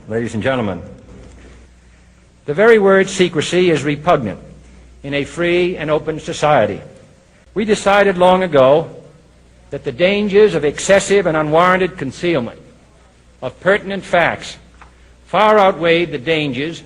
ladies and gentlemen. The very word secrecy is repugnant in a free and open society. We decided long ago that the dangers of excessive and unwarranted concealment of pertinent facts far outweighed the dangers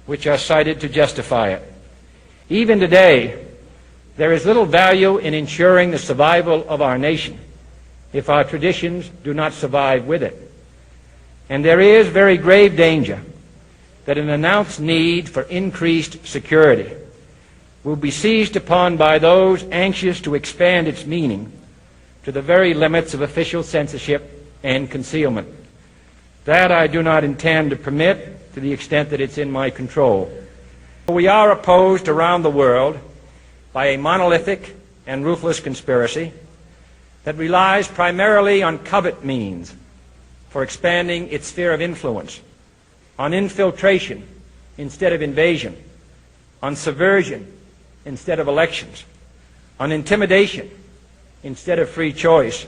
which are cited to justify it. Even today, there is little value in ensuring the survival of our nation if our traditions do not survive with it. And there is very grave danger that an announced need for increased security will be seized upon by those anxious to expand its meaning to the very limits of official censorship and concealment. That I do not intend to permit to the extent that it's in my control. We are opposed around the world by a monolithic and ruthless conspiracy that relies primarily on covert means for expanding its sphere of influence, on infiltration instead of invasion, on subversion instead of elections, on intimidation instead of free choice,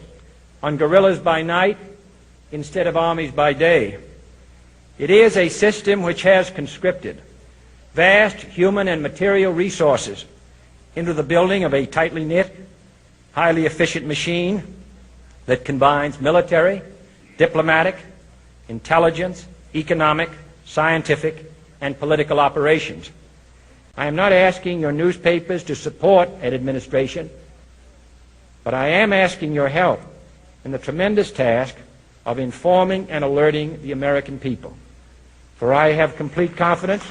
on guerrillas by night instead of armies by day. It is a system which has conscripted vast human and material resources into the building of a tightly knit, highly efficient machine that combines military, diplomatic, intelligence, economic, scientific, and political operations. I am not asking your newspapers to support an administration, but I am asking your help in the tremendous task of informing and alerting the American people. For I have complete confidence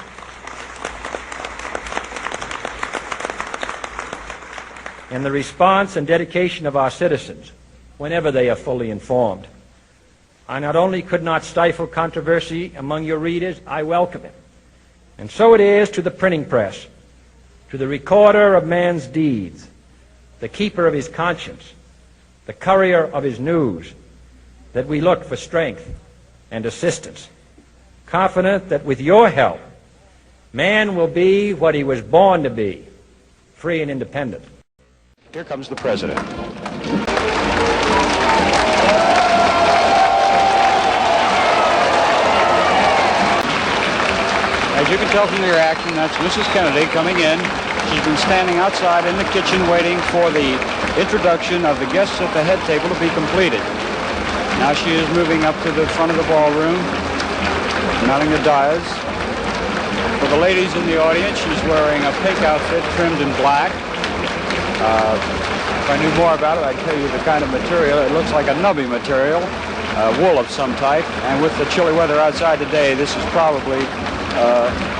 in the response and dedication of our citizens whenever they are fully informed. I not only could not stifle controversy among your readers, I welcome it. And so it is to the printing press, to the recorder of man's deeds, the keeper of his conscience, the courier of his news, that we look for strength and assistance, confident that with your help, man will be what he was born to be, free and independent. Here comes the president. As you can tell from the reaction, that's Mrs. Kennedy coming in. She's been standing outside in the kitchen waiting for the introduction of the guests at the head table to be completed. Now she is moving up to the front of the ballroom, mounting the dais. For the ladies in the audience, she's wearing a pink outfit trimmed in black. If I knew more about it, I'd tell you the kind of material. It looks like a nubby material, wool of some type. And with the chilly weather outside today, this is probably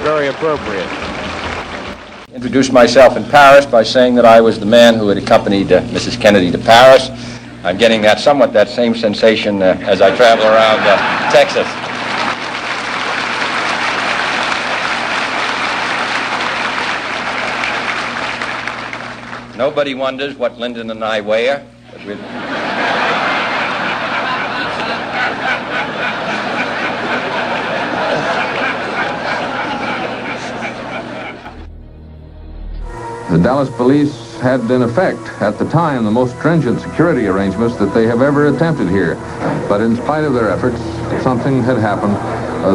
very appropriate. Introduced myself in Paris by saying that I was the man who had accompanied Mrs. Kennedy to Paris. I'm getting somewhat that same sensation as I travel around Texas. Nobody wonders what Lyndon and I wear. The Dallas police had in effect, at the time, the most stringent security arrangements that they have ever attempted here. But in spite of their efforts, something had happened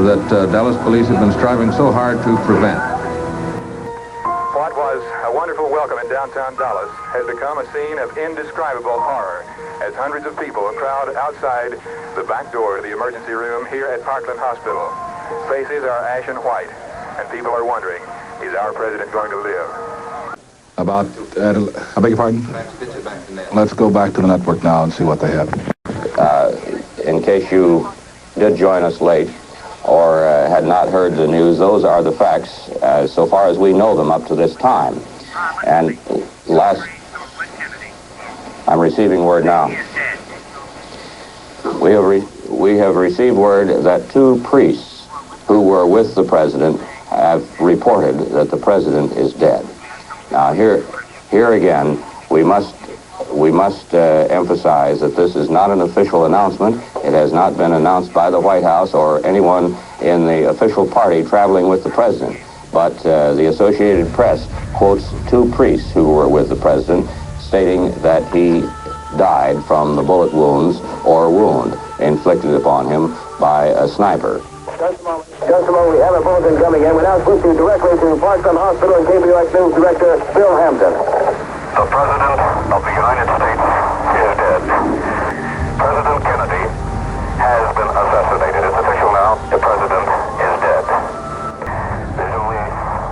that Dallas police had been striving so hard to prevent. What was a wonderful welcome in downtown Dallas has become a scene of indescribable horror as hundreds of people crowd outside the back door to the emergency room here at Parkland Hospital. Faces are ashen white, and people are wondering, is our president going to live? I beg your pardon? Let's go back to the network now and see what they have. In case you did join us late or had not heard the news, those are the facts so far as we know them up to this time. And I'm receiving word now. We have received word that 2 priests who were with the president have reported that the president is dead. Now, here again, we must emphasize that this is not an official announcement. It has not been announced by the White House or anyone in the official party traveling with the president. But the Associated Press quotes 2 priests who were with the president, stating that he died from the bullet wounds or wound inflicted upon him by a sniper. Just a moment. We have a bulletin coming in. We now switch you directly to Parkland Hospital and KBOX News Director Bill Hampton. The President of the United States is dead. President Kennedy has been assassinated. It's official now. The President is dead. There's only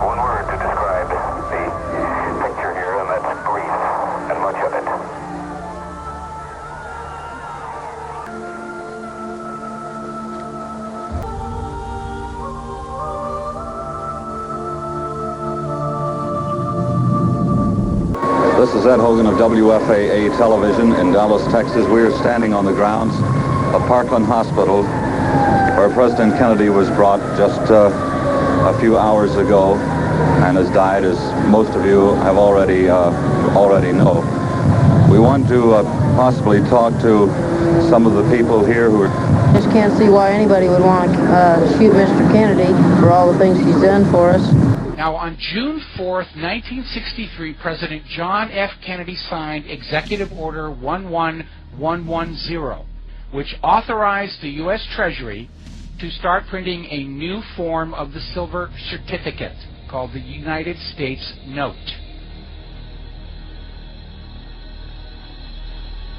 one word to describe the picture here, and that's grief, and much of it. This is Ed Hogan of WFAA Television in Dallas, Texas. We are standing on the grounds of Parkland Hospital, where President Kennedy was brought just a few hours ago and has died, as most of you have already know. We want to possibly talk to some of the people here who are... Just can't see why anybody would want to shoot Mr. Kennedy for all the things he's done for us. Now, on June 4th, 1963, President John F. Kennedy signed Executive Order 11110, which authorized the U.S. Treasury to start printing a new form of the silver certificate called the United States Note.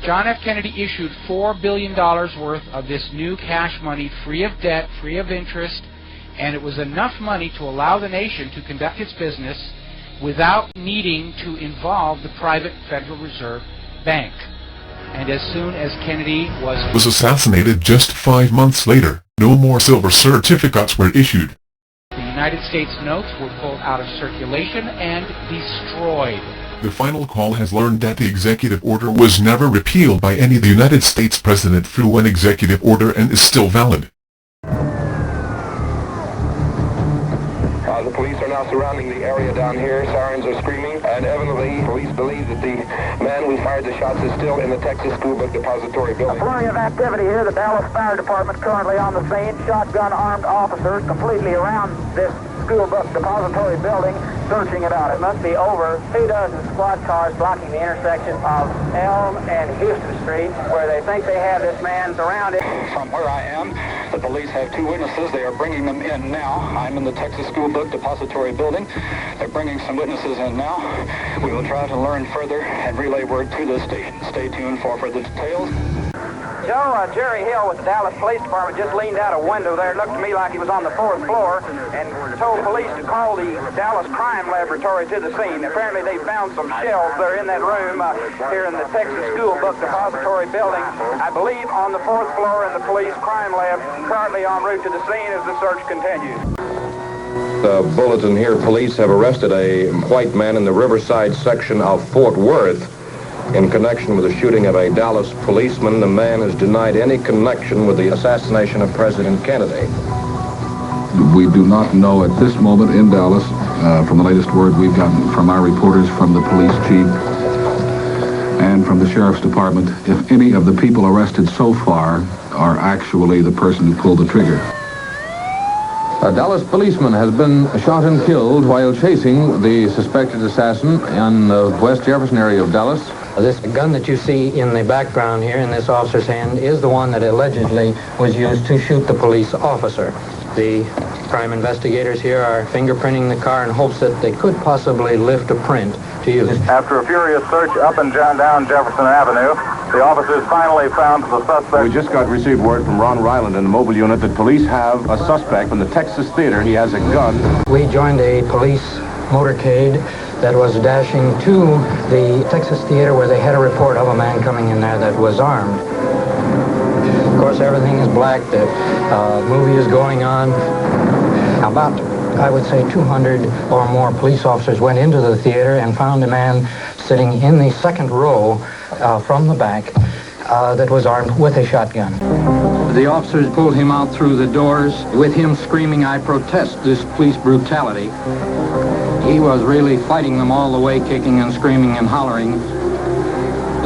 John F. Kennedy issued $4 billion worth of this new cash money, free of debt, free of interest, and it was enough money to allow the nation to conduct its business without needing to involve the private Federal Reserve Bank. And as soon as Kennedy was assassinated just 5 months later, no more silver certificates were issued. The United States notes were pulled out of circulation and destroyed. The final call has learned that the executive order was never repealed by any of the United States President through an executive order and is still valid. The police are now surrounding the area down here. Sirens are screaming, and evidently police believe that the man who fired the shots is still in the Texas School Book Depository building. A flurry of activity here. The Dallas Fire Department currently on the scene. Shotgun armed officers completely around this School Book Depository building, searching it out. It must be over 2 dozen squad cars blocking the intersection of Elm and Houston Street, where they think they have this man surrounded. From where I am, the police have 2 witnesses. They are bringing them in now. I'm in the Texas School Book Depository building. They're bringing some witnesses in now. We will try to learn further and relay word to the station. Stay tuned for further details. Joe, Jerry Hill with the Dallas Police Department just leaned out a window there. It looked to me like he was on the 4th floor and told police to call the Dallas Crime Laboratory to the scene. Apparently they found some shells there in that room here in the Texas School Book Depository building. I believe on the 4th floor in the police crime lab, currently en route to the scene as the search continues. The bulletin here, police have arrested a white man in the Riverside section of Fort Worth in connection with the shooting of a Dallas policeman. The man has denied any connection with the assassination of President Kennedy. We do not know at this moment in Dallas, from the latest word we've gotten from our reporters, from the police chief, and from the sheriff's department, if any of the people arrested so far are actually the person who pulled the trigger. A Dallas policeman has been shot and killed while chasing the suspected assassin in the West Jefferson area of Dallas. This gun that you see in the background here in this officer's hand is the one that allegedly was used to shoot the police officer. The crime investigators here are fingerprinting the car in hopes that they could possibly lift a print to use. After a furious search up and down Jefferson Avenue, the officers finally found the suspect. We just received word from Ron Ryland in the mobile unit that police have a suspect from the Texas Theater. He has a gun. We joined a police motorcade that was dashing to the Texas Theater, where they had a report of a man coming in there that was armed. Of course, everything is black. The movie is going on. About, I would say, 200 or more police officers went into the theater and found a man sitting in the second row from the back that was armed with a shotgun. The officers pulled him out through the doors with him screaming, "I protest this police brutality." He was really fighting them all the way, kicking and screaming and hollering.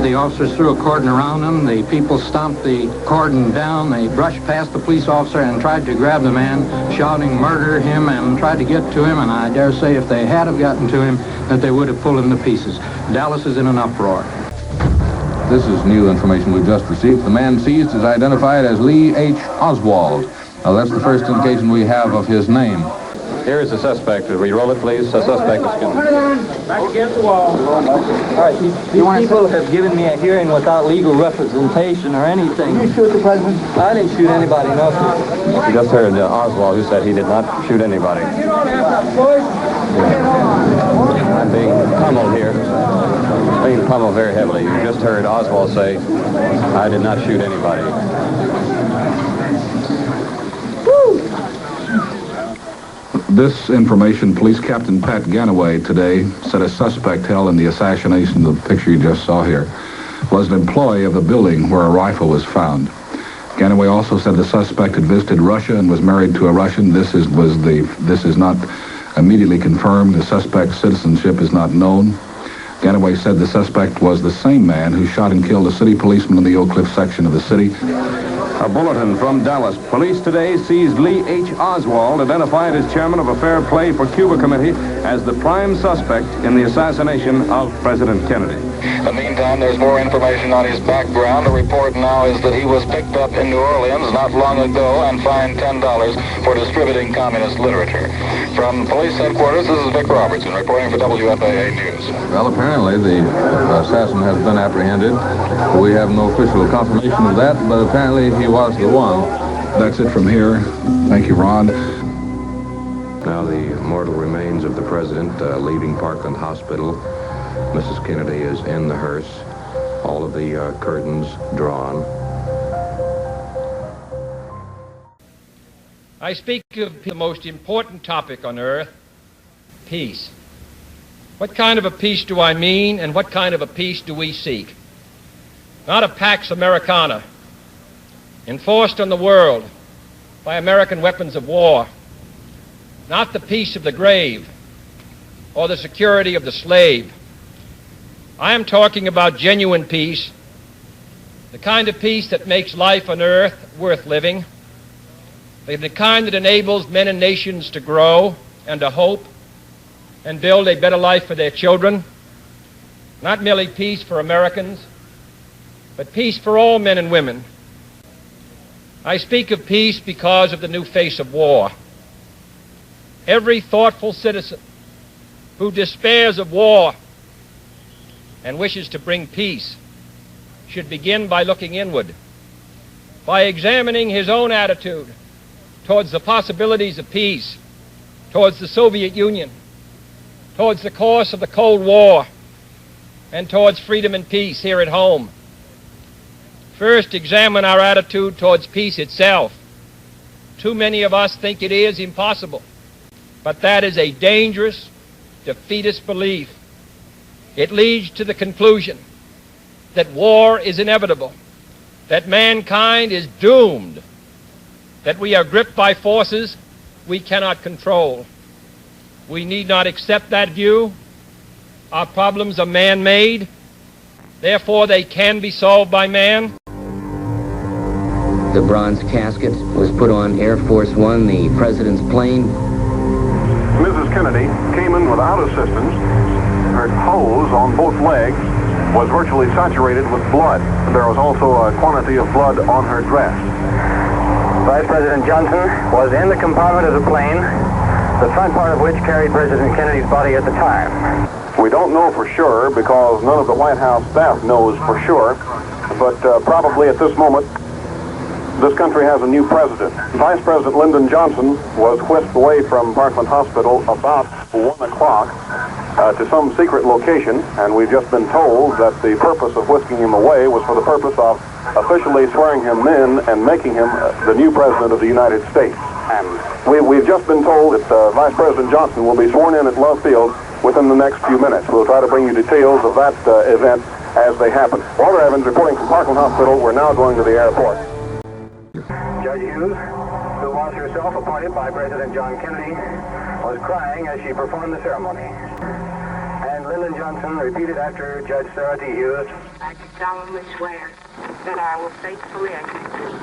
The officers threw a cordon around him. The people stomped the cordon down. They brushed past the police officer and tried to grab the man, shouting, "Murder him," and tried to get to him. And I dare say if they had have gotten to him, that they would have pulled him to pieces. Dallas is in an uproar. This is new information we've just received. The man seized is identified as Lee H. Oswald. That's the first indication we have of his name. Here is the suspect. We roll it, please. The suspect is given. Back against the wall. All right, these people have given me a hearing without legal representation or anything. Did you shoot the president? I didn't shoot anybody, no, sir. You just heard Oswald, who said he did not shoot anybody. You don't have to push. I'm being pummeled here. Being pummeled very heavily. You just heard Oswald say, I did not shoot anybody. This information, Police Captain Pat Ganaway today said a suspect held in the assassination, the picture you just saw here, was an employee of the building where a rifle was found. Ganaway also said the suspect had visited Russia and was married to a Russian. This is not immediately confirmed. The suspect's citizenship is not known. Ganaway said the suspect was the same man who shot and killed a city policeman in the Oak Cliff section of the city. A bulletin from Dallas. Police today seized Lee H. Oswald, identified as chairman of a Fair Play for Cuba committee, as the prime suspect in the assassination of President Kennedy. In the meantime, there's more information on his background. The report now is that he was picked up in New Orleans not long ago and fined $10 for distributing communist literature. From police headquarters, this is Vic Robertson reporting for WFAA News. Well, apparently the assassin has been apprehended. We have no official confirmation of that, but apparently he was the one. That's it from here. Thank you, Ron. Now the mortal remains of the president leaving Parkland Hospital. Mrs. Kennedy is in the hearse. All of the curtains drawn. I speak of the most important topic on earth, peace. What kind of a peace do I mean, and what kind of a peace do we seek? Not a Pax Americana, enforced on the world by American weapons of war. Not the peace of the grave or the security of the slave. I am talking about genuine peace, the kind of peace that makes life on earth worth living, the kind that enables men and nations to grow and to hope and build a better life for their children. Not merely peace for Americans, but peace for all men and women. I speak of peace because of the new face of war. Every thoughtful citizen who despairs of war and wishes to bring peace should begin by looking inward, by examining his own attitude towards the possibilities of peace, towards the Soviet Union, towards the course of the Cold War, and towards freedom and peace here at home. First, examine our attitude towards peace itself. Too many of us think it is impossible, but that is a dangerous, defeatist belief. It leads to the conclusion that war is inevitable, that mankind is doomed, that we are gripped by forces we cannot control. We need not accept that view. Our problems are man-made, therefore they can be solved by man. The bronze casket was put on Air Force One, the president's plane. Mrs. Kennedy came in without assistance. Her hose on both legs was virtually saturated with blood. There was also a quantity of blood on her dress. Vice President Johnson was in the compartment of the plane, the front part of which carried President Kennedy's body at the time. We don't know for sure because none of the White House staff knows for sure, but probably at this moment, this country has a new president. Vice President Lyndon Johnson was whisked away from Parkland Hospital about 1 o'clock to some secret location, and we've just been told that the purpose of whisking him away was for the purpose of officially swearing him in and making him the new president of the United States. And we've just been told that Vice President Johnson will be sworn in at Love Field within the next few minutes. We'll try to bring you details of that event as they happen. Walter Evans reporting from Parkland Hospital. We're now going to the airport. Judge Hughes, who was herself appointed by President John Kennedy, was crying as she performed the ceremony. And Lyndon Johnson repeated after Judge Sarah T. Hughes, I solemnly swear that I will faithfully execute